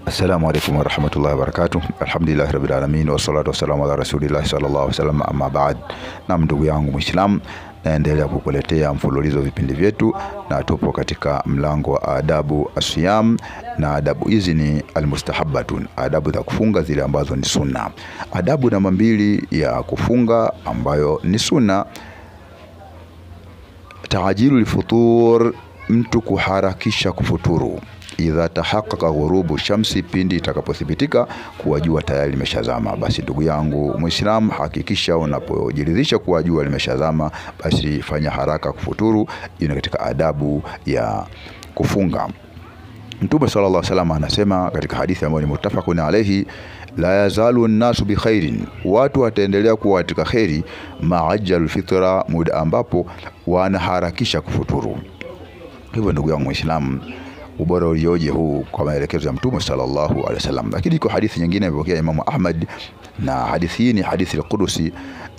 Assalamu alaikum warahmatullahi wabarakatuh. Alhamdulillahi rabbil alamin wassalatu wassalamu ala rasulillahi sallallahu alaihi wasallam, amma ba'd. Na ndugu yangu Muislam, naendelea kukuletea mfululizo vipindi vyetu, na tupo katika mlango wa adabu asiyam, na adabu hizi ni almustahabbatun, adabu za kufunga zile ambazo ni sunna. Adabu namba 2 ya kufunga ambayo ni sunna, ta'jilu lifutur, mtu kuharakisha kufuturu. Idha tahaqqaqa ghurubu shamsi, pindi itakapothibitika kuwa jua tayari limeshazama. Basi ndugu yangu Muislam, hakikisha unapojiridhisha kuwa jua limeshazama, basi fanya haraka kufuturu. Ina katika adabu ya kufunga. Mtume sallallahu alaihi wasallam anasema katika hadithi ambayo ni muttafaqun alayhi, la yazalu an-nasu bi khairin, watu wataendelea kuwa katika khairi, ma'ajjalul fitra, muda ambapo wanaharakisha kufuturu. Hivyo ndugu yangu Muislam, ubora ulioje huu kwa maelekezo ya Mtume sallallahu alaihi wasallam. Lakini iko hadithi nyingine iliyopokea Imam Ahmad, na hadithi hii ni hadithi al-Qudusi.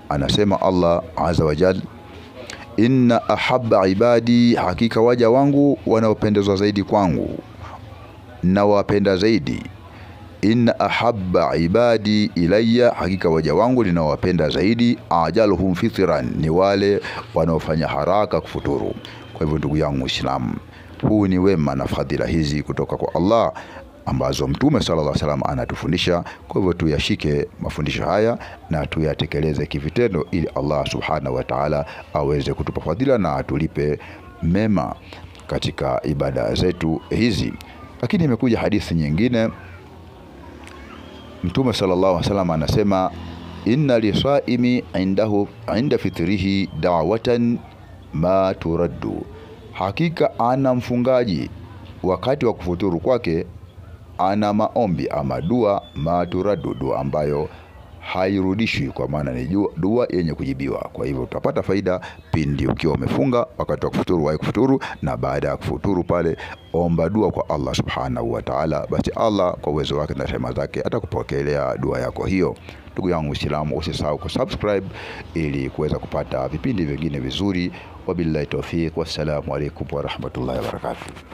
Anasema Allah azza wa jalla, inna ahabba ibadi, hakika waja wangu wanaopendezwa zaidi kwangu na wapenda zaidi. Inna ahabba ibadi ilayya, hakika waja wangu ninawapenda zaidi. Ajaluhum fitran, ni wale wanaofanya haraka kufuturu. Kwa hivyo ndugu yangu Muislamu, huu ni wema na fadhila hizi kutoka kwa Allah ambazo Mtume sallallahu alaihi wasallam anatufundisha. Kwa hivyo tuyashike mafundisho haya na tuyatekeleze kivitendo, ili Allah subhanahu wa ta'ala aweze kutupa fadhila na atulipe mema katika ibada zetu hizi. Lakini imekuja hadithi nyingine, Mtume sallallahu alaihi wasallam anasema, inna lisaimi inda fitrihi da'watan ma turaddu, hakika ana mfungaji wakati wa kufuturu kwake ana maombi ama dua, ma turaddu, dua ambayo hairudishwi, kwa maana ni dua yenye kujibiwa. Kwa hivyo utapata faida pindi ukiwa umefunga, wakati wa kufuturu wahi kufuturu, na baada ya kufuturu pale omba dua kwa Allah subhanahu wa ta'ala. Basi Allah kwa uwezo wake na rehema zake atakupokelea dua yako hiyo. Ndugu yangu Muislamu, usisahau kusubscribe ili kuweza kupata vipindi vingine vizuri. Wabillahi tawfiq, wassalamu alaikum warahmatullahi wabarakatuh.